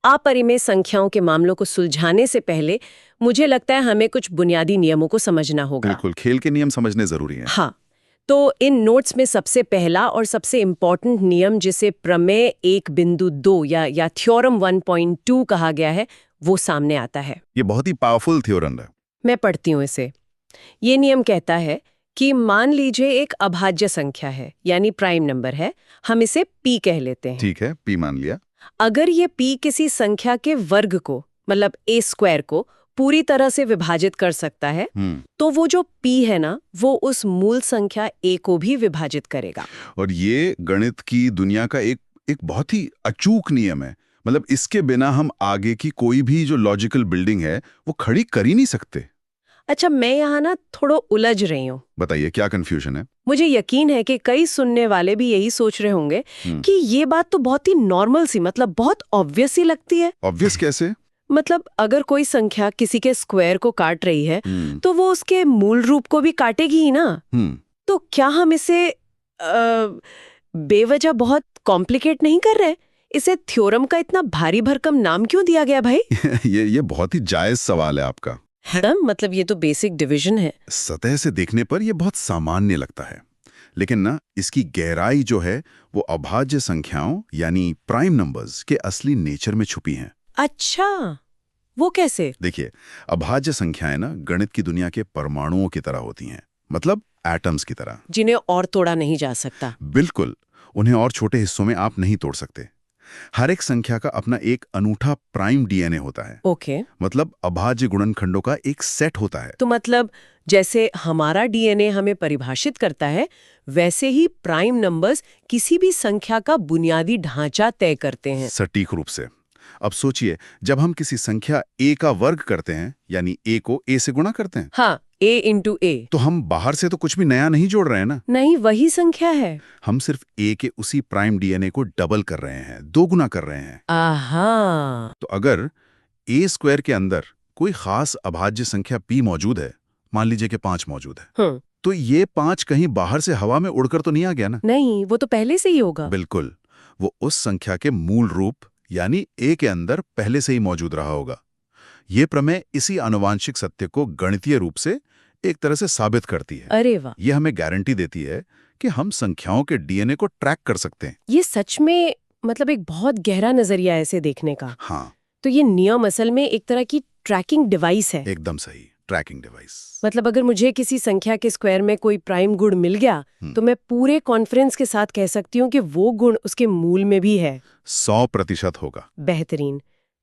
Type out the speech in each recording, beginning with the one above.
अपरिमेय संख्याओं के मामलों को सुलझाने से पहले मुझे लगता है हमें कुछ बुनियादी नियमों को समझना होगा। बिल्कुल, खेल के नियम समझने जरूरी हैं। हाँ, तो इन नोट्स में सबसे पहला और सबसे इम्पोर्टेंट नियम जिसे प्रमेय 1.2 या थ्योरम 1.2 कहा गया है वो सामने आता है। ये बहुत ही पावरफुल थ्योरम है। मैं पढ़ती हूँ इसे। ये नियम कहता है कि मान लीजिए एक अभाज्य संख्या है, यानी प्राइम नंबर है, हम इसे p कह लेते हैं। ठीक है, p मान लिया। अगर ये p किसी संख्या के वर्ग को, मतलब a² को पूरी तरह से विभाजित कर सकता है, तो वो जो p है ना, वो उस मूल संख्या a को भी विभाजित करेगा। और ये गणित की दुनिया का एक बहुत ही अचूक नियम है। मतलब इसके बिना हम आगे की कोई भी जो लॉजिकल बिल्डिंग है वो खड़ी कर ही नहीं सकते। अच्छा, मैं यहाँ ना थोड़ा उलझ रही हूँ। बताइए, क्या कंफ्यूजन है? मुझे यकीन है कि कई सुनने वाले भी यही सोच रहे होंगे कि ये बात तो बहुत ही नॉर्मल सी, मतलब बहुत ऑब्वियस सी लगती है। ऑब्वियस कैसे? मतलब अगर कोई संख्या किसी के स्क्वायर को काट रही है तो वो उसके मूल रूप को भी काटेगी ही ना। तो क्या हम इसे बेवजह बहुत कॉम्प्लिकेट नहीं कर रहे? इसे थ्योरम का इतना भारी भरकम नाम क्यों दिया गया भाई? ये बहुत ही जायज सवाल है आपका। है, मतलब ये तो बेसिक डिवीजन है। सतह से देखने पर ये बहुत सामान्य लगता है, लेकिन ना इसकी गहराई जो है वो अभाज्य संख्याओं यानी प्राइम नंबर्स के असली नेचर में छुपी हैं। अच्छा, वो कैसे? देखिए, अभाज्य संख्याएं ना गणित की दुनिया के परमाणुओं की तरह होती हैं, मतलब एटम्स की तरह, जिन्हें और तोड़ा नहीं जा सकता। बिल्कुल, उन्हें और छोटे हिस्सों में आप नहीं तोड़ सकते। हर एक संख्या का अपना एक अनूठा प्राइम डीएनए होता है। ओके। मतलब अभाज्य गुणनखंडों का एक सेट होता है। तो मतलब जैसे हमारा डीएनए हमें परिभाषित करता है, वैसे ही प्राइम नंबर्स किसी भी संख्या का बुनियादी ढांचा तय करते हैं। सटीक रूप से। अब सोचिए, जब हम किसी संख्या a का वर्ग करते हैं, यानी a को a से गुणा करते हैं, हाँ, a इंटू a, तो हम बाहर से तो कुछ भी नया नहीं जोड़ रहे हैं ना। नहीं, वही संख्या है। हम सिर्फ a के उसी प्राइम डीएनए को डबल कर रहे हैं, दो गुना कर रहे हैं। आहा। तो अगर a² के अंदर कोई खास अभाज्य संख्या p मौजूद है, मान लीजिए कि 5 मौजूद है, तो ये 5 कहीं बाहर से हवा में उड़कर तो नहीं आ गया ना। नहीं, वो तो पहले से ही होगा। बिल्कुल, वो उस संख्या के मूल रूप यानी a के अंदर पहले से ही मौजूद रहा होगा। ये प्रमेय इसी आनुवांशिक सत्य को गणितीय रूप से एक तरह से साबित करती है। अरे वाह! ये हमें गारंटी देती है कि हम संख्याओं के डीएनए को ट्रैक कर सकते हैं। ये सच में मतलब एक बहुत गहरा नजरिया है इसे देखने का। हाँ, तो ये नियम असल में एक तरह की ट्रैकिंग डिवाइस है। एकदम सही, ट्रैकिंग डिवाइस। मतलब अगर मुझे किसी संख्या के स्क्वायर में कोई प्राइम गुण मिल गया तो मैं पूरे कॉन्फिडेंस के साथ कह सकती हूँ कि वो गुण उसके मूल में भी है। 100% होगा। बेहतरीन।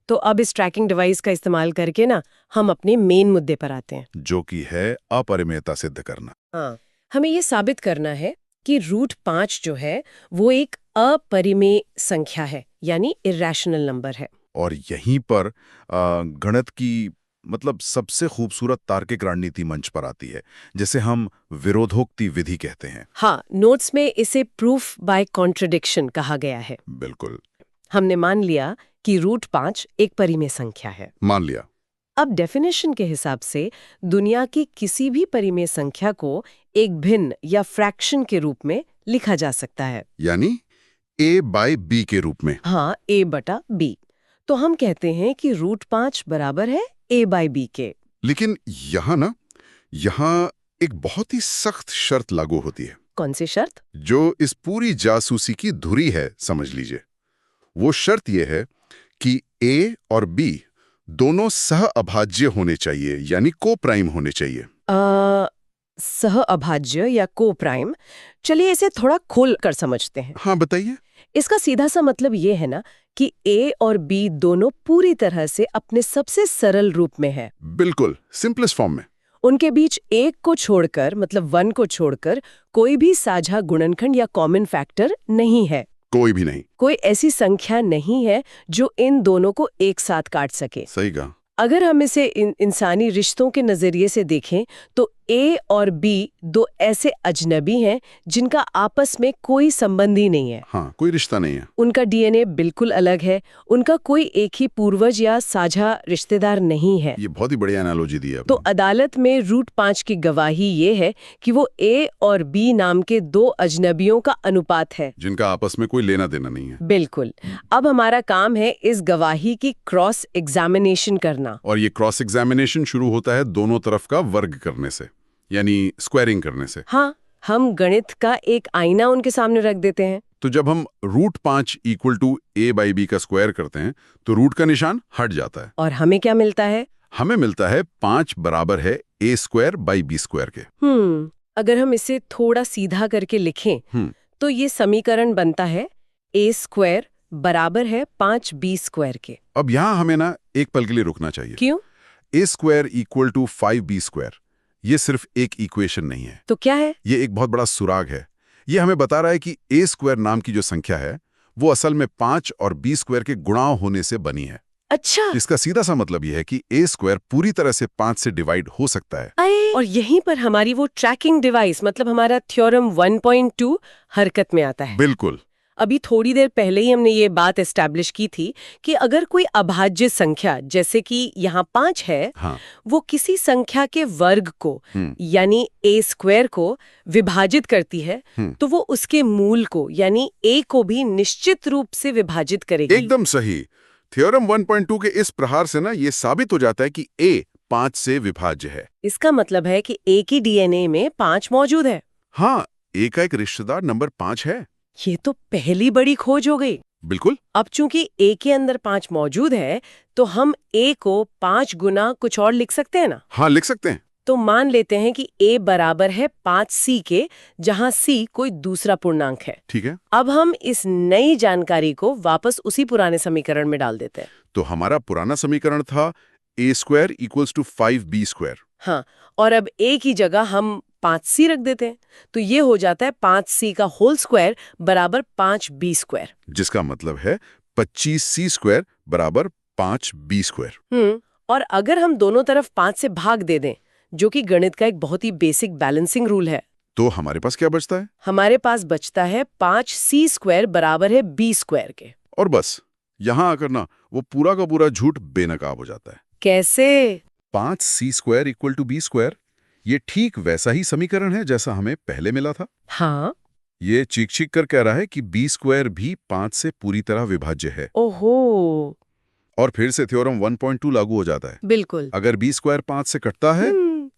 तो अब इस ट्रैकिंग डिवाइस का इस्तेमाल करके ना हम अपने मेन मुद्दे पर आते हैं, जो कि है अपरिमेयता सिद्ध करना। हाँ, हमें ये साबित करना है कि √5 जो है वो एक अपरिमेय संख्या है, यानी इरैशनल नंबर है। और यहीं पर गणित की मतलब सबसे खूबसूरत तार्किक रणनीति मंच पर आती है, जिसे हम विरोधोक्ति विधि कहते हैं। हाँ, नोट्स में इसे प्रूफ बाय कॉन्ट्रडिक्शन कहा गया है। बिल्कुल। हमने मान लिया कि √5 एक परिमेय संख्या है। मान लिया। अब डेफिनेशन के हिसाब से दुनिया की किसी भी परिमेय संख्या को एक भिन्न या फ्रैक्शन के रूप में लिखा जा सकता है, यानी a/b के रूप में। हाँ, a/b। तो हम कहते हैं कि √5 बराबर है a/b के। लेकिन यहाँ एक बहुत ही सख्त शर्त लागू होती है। कौन सी शर्त? जो इस पूरी जासूसी की धुरी है, समझ लीजिए। वो शर्त यह है कि a और b दोनों सह अभाज्य होने चाहिए, यानी को प्राइम होने चाहिए। सह अभाज्य या को प्राइम? चलिए इसे थोड़ा खोल कर समझते हैं। हाँ, बताइए। इसका सीधा सा मतलब ये है ना कि a और b दोनों पूरी तरह से अपने सबसे सरल रूप में है। बिल्कुल, सिंपलेस्ट फॉर्म में। उनके बीच एक को छोड़कर, मतलब 1 को छोड़कर, कोई भी साझा गुणनखंड या कॉमन फैक्टर नहीं है। कोई भी नहीं। कोई ऐसी संख्या नहीं है जो इन दोनों को एक साथ काट सके। सही कहा। अगर हम इसे इंसानी रिश्तों के नजरिए से देखें तो A और B दो ऐसे अजनबी हैं जिनका आपस में कोई संबंध ही नहीं है। हाँ, कोई रिश्ता नहीं है। उनका डीएनए बिल्कुल अलग है, उनका कोई एक ही पूर्वज या साझा रिश्तेदार नहीं है। ये बहुत ही बढ़िया एनालॉजी दी है तो आपने। अदालत में रूट 5 की गवाही ये है कि वो A और B नाम के दो अजनबियों का अनुपात है, जिनका आपस में कोई लेना देना नहीं है। बिल्कुल। अब हमारा काम है इस गवाही की क्रॉस एग्जामिनेशन करना। और ये क्रॉस एग्जामिनेशन शुरू होता है दोनों तरफ का वर्ग करने से, यानी स्क्वायरिंग करने से। हाँ, हम गणित का एक आईना उनके सामने रख देते हैं। तो जब हम रूट 5 इक्वल टू a/b का स्क्वायर करते हैं तो रूट का निशान हट जाता है। और हमें क्या मिलता है? हमें मिलता है 5 बराबर है a² / b² के। अगर हम इसे थोड़ा सीधा करके लिखें तो ये समीकरण बनता है a² बराबर है 5b² के। अब यहाँ हमें ना एक पल के लिए रुकना चाहिए। क्यों? a² इक्वल टू 5b², ये सिर्फ एक इक्वेशन नहीं है, तो क्या है? ये एक बहुत बड़ा सुराग है। ये हमें बता रहा है कि a² नाम की जो संख्या है वो असल में 5 और b² के गुणा होने से बनी है। अच्छा। इसका सीधा सा मतलब यह है कि a² पूरी तरह से 5 से डिवाइड हो सकता है। और यहीं पर हमारी वो ट्रैकिंग डिवाइस मतलब हमारा थ्योरम 1.2 हरकत में आता है। बिल्कुल। अभी थोड़ी देर पहले ही हमने ये बात एस्टैब्लिश की थी कि अगर कोई अभाज्य संख्या जैसे कि यहाँ 5 है, हाँ। वो किसी संख्या के वर्ग को यानी a² को विभाजित करती है तो वो उसके मूल को यानी a को भी निश्चित रूप से विभाजित करेगी। एकदम सही। थ्योरम 1.2 के इस प्रहार से ना ये साबित हो जाता है कि a 5 से विभाज्य है। इसका मतलब है कि a की डीएनए में 5 मौजूद है। हाँ, a का एक रिश्तेदार नंबर 5 है। ये तो पहली बड़ी खोज हो गई। बिल्कुल। अब चूंकि a के अंदर 5 मौजूद है तो हम a को 5 गुना कुछ और लिख सकते हैं ना? हाँ, लिख सकते हैं। तो मान लेते हैं कि a बराबर है 5c के, जहां c कोई दूसरा पूर्णांक है। ठीक है। अब हम इस नई जानकारी को वापस उसी पुराने समीकरण में डाल देते हैं। तो हमारा पुराना समीकरण था a² इक्वल्स टू 5b²। हाँ, और अब a की जगह हम 5c रख देते हैं तो ये हो जाता है 5c का होल स्क्वायर बराबर 5b², जिसका मतलब है 25c² बराबर 5b²। और अगर हम दोनों तरफ 5 से भाग दे दें, जो कि गणित का एक बहुत ही बेसिक बैलेंसिंग रूल है, तो हमारे पास क्या बचता है? हमारे पास बचता है 5c² बराबर है b² के। और बस यहाँ आकर ना वो पूरा का पूरा झूठ बेनकाब हो जाता है। कैसे? 5c² इक्वल टू b², ये ठीक वैसा ही समीकरण है जैसा हमें पहले मिला था। हाँ। ये चीख कर कह रहा है कि b² भी 5 से पूरी तरह विभाज्य है। ओहो। और फिर से थ्योरम 1.2 लागू हो जाता है। बिल्कुल। अगर b² 5 से कटता है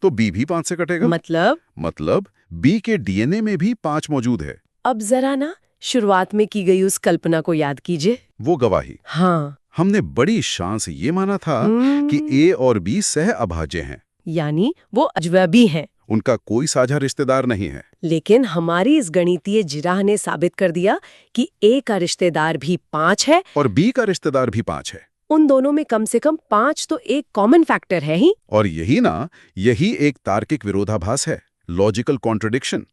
तो b भी 5 से कटेगा। मतलब b के डीएनए में भी 5 मौजूद है। अब जरा ना शुरुआत में की गई उस कल्पना को याद कीजिए। वो गवाही। हाँ। हमने बड़ी शान से ये माना था कि a और b सह अभाज्य हैं, यानी वो अजनबी हैं। उनका कोई साझा रिश्तेदार नहीं है। लेकिन हमारी इस गणितीय जिराह ने साबित कर दिया कि a का रिश्तेदार भी 5 है और b का रिश्तेदार भी 5 है। उन दोनों में कम से कम 5 तो एक कॉमन फैक्टर है ही। और यही एक तार्किक विरोधाभास है, लॉजिकल कॉन्ट्रडिक्शन।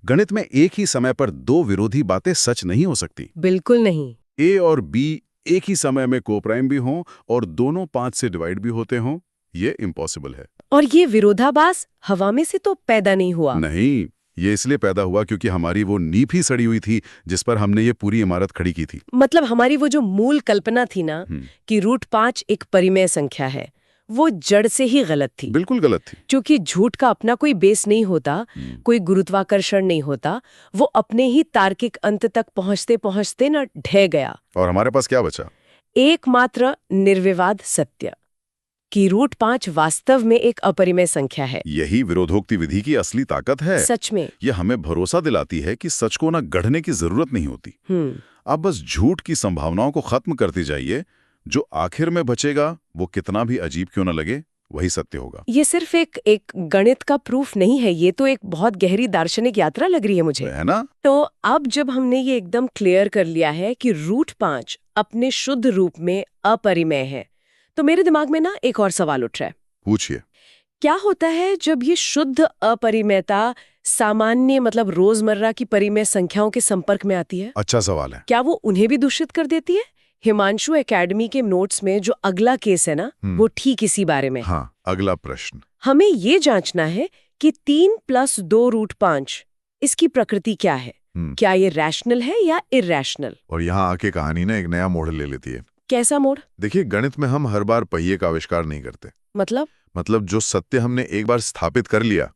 गणित में एक ही समय पर दो विरोधी बातें सच नहीं हो सकती। बिल्कुल नहीं। a और b एक ही समय में कोप्राइम भी हों और दोनों 5 से डिवाइड भी होते हों, ये इम्पॉसिबल है। और ये विरोधाभास हवा में से तो पैदा नहीं हुआ। नहीं, ये इसलिए पैदा हुआ क्योंकि हमारी वो नींव ही सड़ी हुई थी जिस पर हमने ये पूरी इमारत खड़ी की थी। मतलब हमारी वो जो मूल कल्पना थी ना कि रूट 5 एक परिमेय संख्या है, वो जड़ से ही गलत थी। बिल्कुल गलत थी। क्योंकि झूठ का अपना कोई बेस नहीं होता, कोई गुरुत्वाकर्षण नहीं होता, वो अपने ही तार्किक अंत तक पहुंचते पहुंचते न ढह गया। और हमारे पास क्या बचा? एकमात्र निर्विवाद सत्य कि रूट 5 वास्तव में एक अपरिमेय संख्या है। यही विरोधोक्ति विधि की असली ताकत है। सच में यह हमें भरोसा दिलाती है कि सच को ना गढ़ने की जरूरत नहीं होती। आप बस झूठ की संभावनाओं को खत्म करते जाइए, जो आखिर में बचेगा वो कितना भी अजीब क्यों न लगे वही सत्य होगा। ये सिर्फ एक गणित का प्रूफ नहीं है, ये तो एक बहुत गहरी दार्शनिक यात्रा लग रही है मुझे, है ना? तो अब जब हमने ये एकदम क्लियर कर लिया है कि रूट 5 अपने शुद्ध रूप में अपरिमेय है, तो मेरे दिमाग में ना एक और सवाल उठ रहा है। पूछिए। क्या होता है जब ये शुद्ध अपरिमेयता सामान्य मतलब रोजमर्रा की परिमेय संख्याओं के संपर्क में आती है? अच्छा सवाल है। क्या वो उन्हें भी दूषित कर देती है? हिमांशु एकेडमी के नोट्स में जो अगला केस है ना, वो ठीक इसी बारे में। हाँ, अगला प्रश्न। हमें ये जांचना है कि 3 + 2√5 इसकी प्रकृति क्या है। क्या ये रैशनल है या इरैशनल? और यहाँ आके कहानी ना एक नया मोड़ ले लेती है। कैसा मोड़? देखिए, गणित में हम हर बार पहिए का आविष्कार नहीं करते। मतलब जो सत्य हमने एक बार स्थापित कर लिया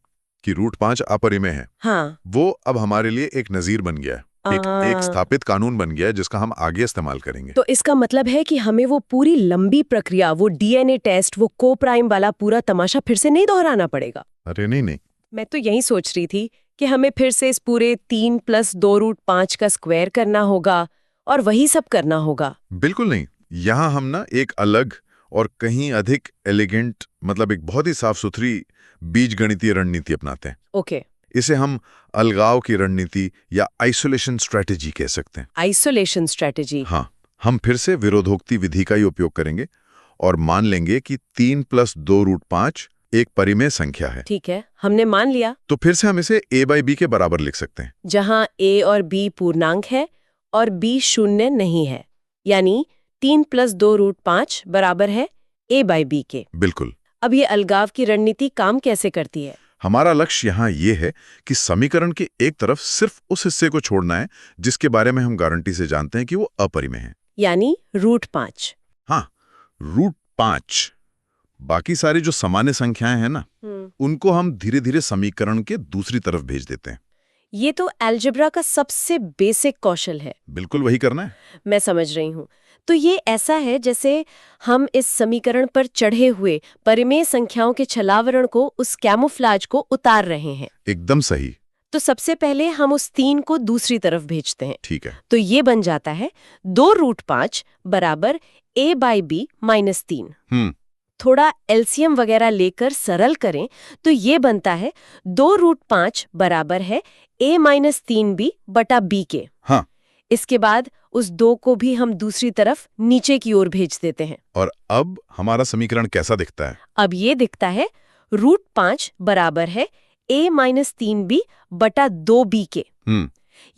कि √5 अपरिमेय है, हाँ, वो अब हमारे लिए एक नजीर बन गया है, एक स्थापित कानून बन गया है जिसका हम आगे इस्तेमाल करेंगे। तो इसका मतलब है कि हमें वो पूरी लंबी प्रक्रिया, वो डीएनए टेस्ट, वो कोप्राइम वाला पूरा तमाशा फिर से नहीं दोहराना पड़ेगा। अरे नहीं, मैं तो यही सोच रही थी कि हमें फिर से इस पूरे 3 + 2√5 का स्क्वायर करना होगा और वही सब करना होगा। बिल्कुल नहीं। यहाँ हम ना एक अलग और कहीं अधिक एलिगेंट, मतलब एक बहुत ही साफ सुथरी बीजगणितीय रणनीति अपनाते हैं। ओके। इसे हम अलगाव की रणनीति या आइसोलेशन स्ट्रेटेजी कह सकते हैं। Isolation strategy. हाँ, हम फिर से विरोधोक्ति विधि का ही उपयोग करेंगे और मान लेंगे कि 3 + 2√5 एक परिमेय संख्या है। ठीक है, हमने मान लिया। तो फिर से हम इसे a/b के बराबर लिख सकते हैं, जहां a और b पूर्णांक है और b शून्य नहीं है, यानी 3 + 2√5 बराबर है a/b के। बिल्कुल। अब ये अलगाव की रणनीति काम कैसे करती है? हमारा लक्ष्य यहाँ ये है कि समीकरण के एक तरफ सिर्फ उस हिस्से को छोड़ना है जिसके बारे में हम गारंटी से जानते हैं कि वो अपरिमेय है, यानी √5। हाँ, √5। बाकी सारी जो सामान्य संख्याएं हैं ना, उनको हम धीरे धीरे समीकरण के दूसरी तरफ भेज देते हैं। ये तो अलजेब्रा का सबसे बेसिक कौशल है। बिल्कुल वही करना है। मैं समझ रही हूँ। तो ये ऐसा है जैसे हम इस समीकरण पर चढ़े हुए परिमेय संख्याओं के छलावरण को, उस कैमोफ्लाज को उतार रहे हैं। एकदम सही। तो सबसे पहले हम उस 3 को दूसरी तरफ भेजते हैं। ठीक है। तो ये बन जाता है 2√5 बराबर a/b - 3। थोड़ा एलसीएम वगैरह लेकर सरल करें तो ये बनता है 2√5 बराबर है a - 3b बटा b के। हाँ। इसके बाद उस 2 को भी हम दूसरी तरफ नीचे की ओर भेज देते हैं। और अब हमारा समीकरण कैसा दिखता है? अब ये दिखता है √5 बराबर है a - 3b बटा 2b के।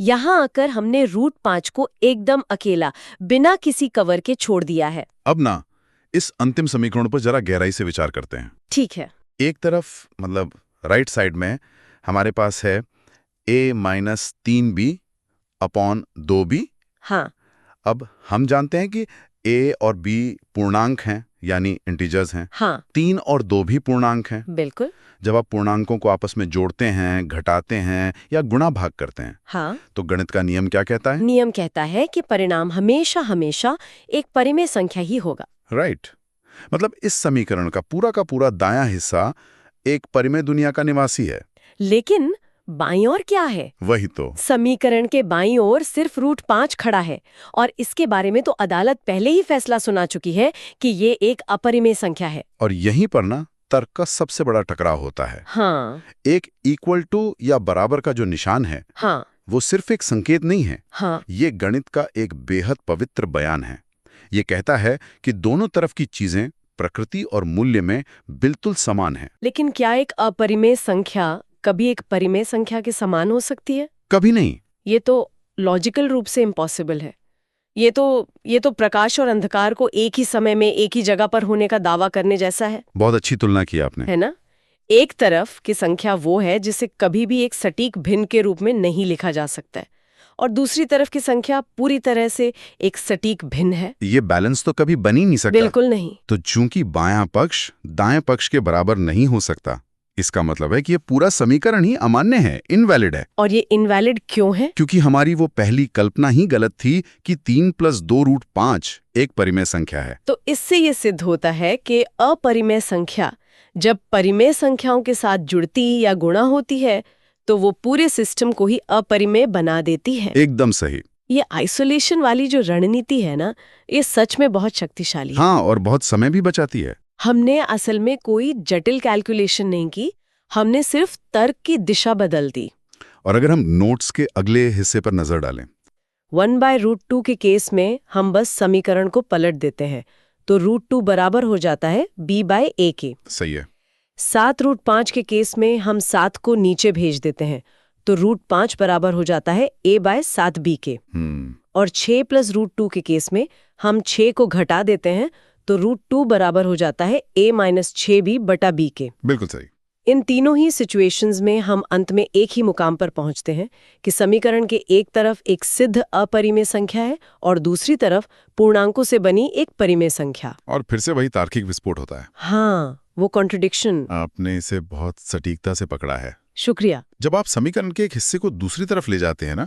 यहाँ आकर हमने √5 को एकदम अकेला, बिना किसी कवर के छोड़ दिया है। अब ना इस अंतिम समीकरण पर जरा गहराई से विचार करते हैं। ठीक है। एक तरफ, मतलब राइट साइड में हमारे पास है a - 3b अपॉन 2b। हाँ। अब हम जानते हैं कि a और b पूर्णांक हैं, यानी इंटीजर्स हैं। हाँ। 3 और 2 भी पूर्णांक हैं। बिल्कुल। जब आप पूर्णांकों को आपस में जोड़ते हैं, घटाते हैं या गुणा भाग करते हैं, हाँ, तो गणित का नियम क्या कहता है? नियम कहता है कि परिणाम हमेशा हमेशा एक परिमेय संख्या ही होगा। राइट। मतलब इस समीकरण का पूरा दायां हिस्सा एक परिमेय दुनिया का निवासी है। लेकिन बाईं ओर क्या है? वही तो। समीकरण के बाईं ओर सिर्फ √5 खड़ा है और इसके बारे में तो अदालत पहले ही फैसला सुना चुकी है कि ये एक अपरिमेय संख्या है। और यहीं पर ना तर्क का सबसे बड़ा टकराव होता है। हाँ। एक इक्वल टू या बराबर का जो निशान है, हाँ, वो सिर्फ एक संकेत नहीं है। हाँ, ये गणित का एक बेहद पवित्र बयान है। ये कहता है कि दोनों तरफ की चीजें प्रकृति और मूल्य में बिल्कुल समान है। लेकिन क्या एक अपरिमेय संख्या कभी एक परिमेय संख्या के समान हो सकती है? कभी नहीं। ये तो लॉजिकल रूप से इम्पॉसिबल है। ये तो प्रकाश और अंधकार को एक ही समय में एक ही जगह पर होने का दावा करने जैसा है। बहुत अच्छी तुलना की आपने। है ना? एक तरफ की संख्या वो है जिसे कभी भी एक सटीक भिन्न के रूप में नहीं लिखा जा सकता है, और दूसरी तरफ की संख्या पूरी तरह से एक सटीक भिन्न है। ये बैलेंस तो कभी बन ही नहीं सकता। बिल्कुल नहीं। तो चूंकि बायां पक्ष दाएं पक्ष के बराबर नहीं हो सकता, इसका मतलब है कि ये पूरा समीकरण ही अमान्य है, इनवैलिड है। और ये इनवैलिड क्यों है? क्योंकि हमारी वो पहली कल्पना ही गलत थी कि 3 + 2√5 एक परिमेय संख्या है। तो इससे ये सिद्ध होता है कि अपरिमेय संख्या जब परिमेय संख्याओं के साथ जुड़ती या गुणा होती है तो वो पूरे सिस्टम को ही अपरिमेय बना देती है। एकदम सही। ये आइसोलेशन वाली जो रणनीति है ना, ये सच में बहुत शक्तिशाली है। हाँ, और बहुत समय भी बचाती है। हमने असल में कोई जटिल कैलकुलेशन नहीं की, हमने सिर्फ तर्क की दिशा बदल दी। और अगर हम नोट्स के अगले हिस्से पर नजर डालें, 1/√2 के केस में हम बस समीकरण को पलट देते हैं तो √2 बराबर हो जाता है b/a के। सही है। 7√5 के केस में हम 7 को नीचे भेज देते हैं तो √5 बराबर हो जाता है a/7b के। और 6 + √2 के केस में हम 6 को घटा देते हैं तो √2 बराबर हो जाता है a-6b/b के। बिल्कुल सही। इन तीनों ही सिचुएशंस में हम अंत में एक ही मुकाम पर पहुंचते हैं कि समीकरण के एक तरफ एक सिद्ध अपरिमेय संख्या है और दूसरी तरफ पूर्णांकों से बनी एक परिमेय संख्या। और फिर से वही तार्किक विस्फोट होता है। हाँ, वो कॉन्ट्रडिक्शन। आपने इसे बहुत सटीकता से पकड़ा है। शुक्रिया। जब आप समीकरण के एक हिस्से को दूसरी तरफ ले जाते हैं ना,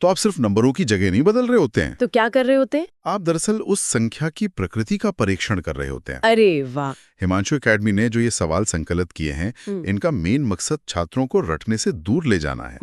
तो आप सिर्फ नंबरों की जगह नहीं बदल रहे होते हैं। तो क्या कर रहे होते हैं? आप दरअसल उस संख्या की प्रकृति का परीक्षण कर रहे होते हैं। अरे वाह! हिमांशु एकेडमी ने जो ये सवाल संकलित किए हैं, इनका मेन मकसद छात्रों को रटने से दूर ले जाना है।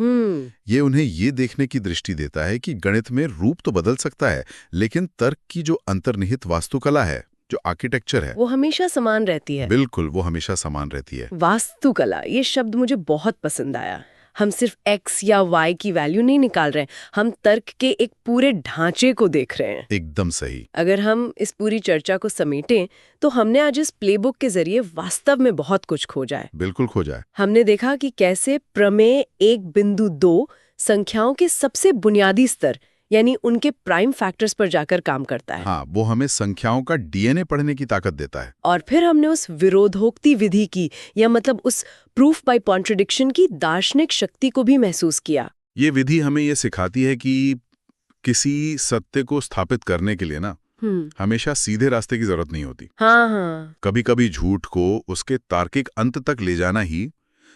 ये उन्हें ये देखने की दृष्टि देता है कि गणित में रूप तो बदल सकता है, लेकिन तर्क की जो अंतर्निहित वास्तुकला है, जो आर्किटेक्चर है, वो हमेशा समान रहती है। बिल्कुल, वो हमेशा समान रहती है। वास्तुकला, ये शब्द मुझे बहुत पसंद आया। हम सिर्फ x या y की वैल्यू नहीं निकाल रहे हैं, हम तर्क के एक पूरे ढांचे को देख रहे हैं। एकदम सही। अगर हम इस पूरी चर्चा को समेटें तो हमने आज इस प्लेबुक के जरिए वास्तव में बहुत कुछ खोजा है। बिल्कुल खोजा है। हमने देखा कि कैसे प्रमेय 1.2 संख्याओं के सबसे बुनियादी स्तर यानी उनके प्राइम फैक्टर्स पर जाकर काम करता है। हाँ, वो हमें संख्याओं का डीएनए पढ़ने की ताकत देता है। और फिर हमने उस विरोधोक्ति विधि की, या मतलब उस प्रूफ बाय कॉन्ट्रडिक्शन की दार्शनिक शक्ति को भी महसूस किया। ये विधि हमें ये सिखाती है कि किसी सत्य को स्थापित करने के लिए ना हमेशा सीधे रास्ते की जरूरत नहीं होती। हाँ। कभी-कभी झूठ को उसके तार्किक अंत तक ले जाना ही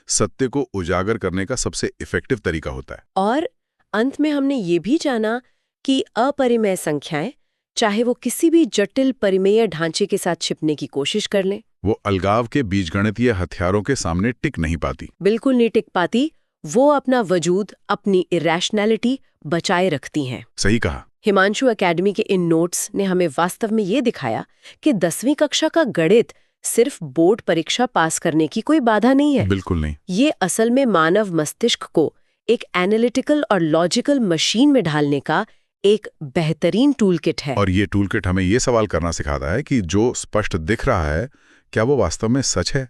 सत्य को उजागर करने का सबसे इफेक्टिव तरीका होता है। और अंत में हमने ये भी जाना कि अपरिमेय संख्याएं, चाहे वो किसी भी जटिल परिमेय ढांचे के साथ छिपने की कोशिश कर लें, वो अलगाव के बीजगणितीय हथियारों के सामने टिक नहीं पाती। बिल्कुल नहीं टिक पाती। वो अपना वजूद, अपनी इरेशनैलिटी बचाए रखती हैं। सही कहा। हिमांशु एकेडमी के इन नोट्स ने हमें वास्तव में ये दिखाया कि 10वीं कक्षा का गणित सिर्फ बोर्ड परीक्षा पास करने की कोई बाधा नहीं है। बिल्कुल नहीं। ये असल में मानव मस्तिष्क को एक एनालिटिकल और लॉजिकल मशीन में ढालने का एक बेहतरीन टूल किट है। और ये टूल किट हमें ये सवाल करना सिखाता है कि जो स्पष्ट दिख रहा है, क्या वो वास्तव में सच है?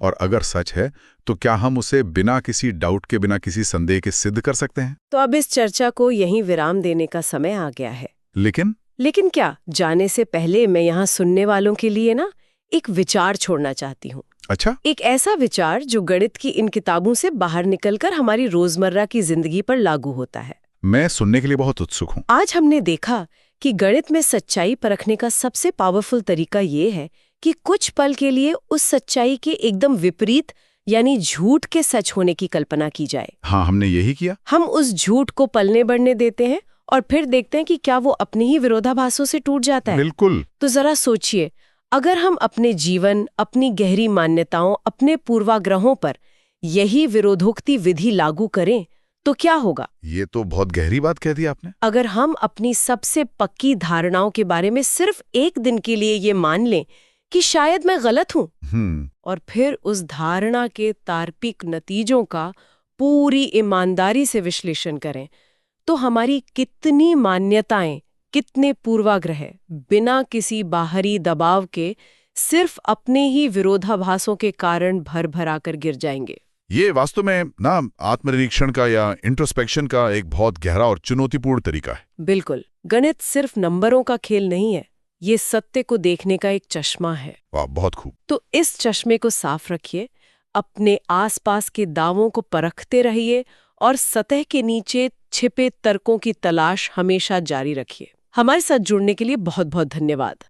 और अगर सच है तो क्या हम उसे बिना किसी डाउट के, बिना किसी संदेह के सिद्ध कर सकते हैं? तो अब इस चर्चा को यहीं विराम देने का समय आ गया है। लेकिन क्या, जाने से पहले मैं यहाँ सुनने वालों के लिए ना एक विचार छोड़ना चाहती हूँ। अच्छा? एक ऐसा विचार जो गणित की इन किताबों से बाहर निकलकर हमारी रोजमर्रा की जिंदगी पर लागू होता है। मैं सुनने के लिए बहुत उत्सुक हूँ। आज हमने देखा कि गणित में सच्चाई परखने का सबसे पावरफुल तरीका ये है कि कुछ पल के लिए उस सच्चाई के एकदम विपरीत यानी झूठ के सच होने की कल्पना की जाए। हाँ, हमने यही किया। हम उस झूठ को पलने बढ़ने देते हैं और फिर देखते हैं कि क्या वो अपने ही विरोधाभासों से टूट जाता है। बिल्कुल। तो जरा सोचिए, अगर हम अपने जीवन, अपनी गहरी मान्यताओं, अपने पूर्वाग्रहों पर यही विरोधोक्ति विधि लागू करें तो क्या होगा? ये तो बहुत गहरी बात कह दी आपने। अगर हम अपनी सबसे पक्की धारणाओं के बारे में सिर्फ एक दिन के लिए ये मान लें कि शायद मैं गलत हूं, और फिर उस धारणा के तार्किक नतीजों का पूरी ईमानदारी से विश्लेषण करें, तो हमारी कितनी मान्यताएं, कितने पूर्वाग्रह बिना किसी बाहरी दबाव के सिर्फ अपने ही विरोधाभासों के कारण भर भराकर गिर जाएंगे। ये वास्तव में ना आत्मनिरीक्षण का या इंट्रोस्पेक्शन का एक बहुत गहरा और चुनौतीपूर्ण तरीका है। बिल्कुल। गणित सिर्फ नंबरों का खेल नहीं है, ये सत्य को देखने का एक चश्मा है। वाह, बहुत खूब। तो इस चश्मे को साफ रखिए, अपने आसपास के दावों को परखते रहिए और सतह के नीचे छिपे तर्कों की तलाश हमेशा जारी रखिए। हमारे साथ जुड़ने के लिए बहुत बहुत धन्यवाद।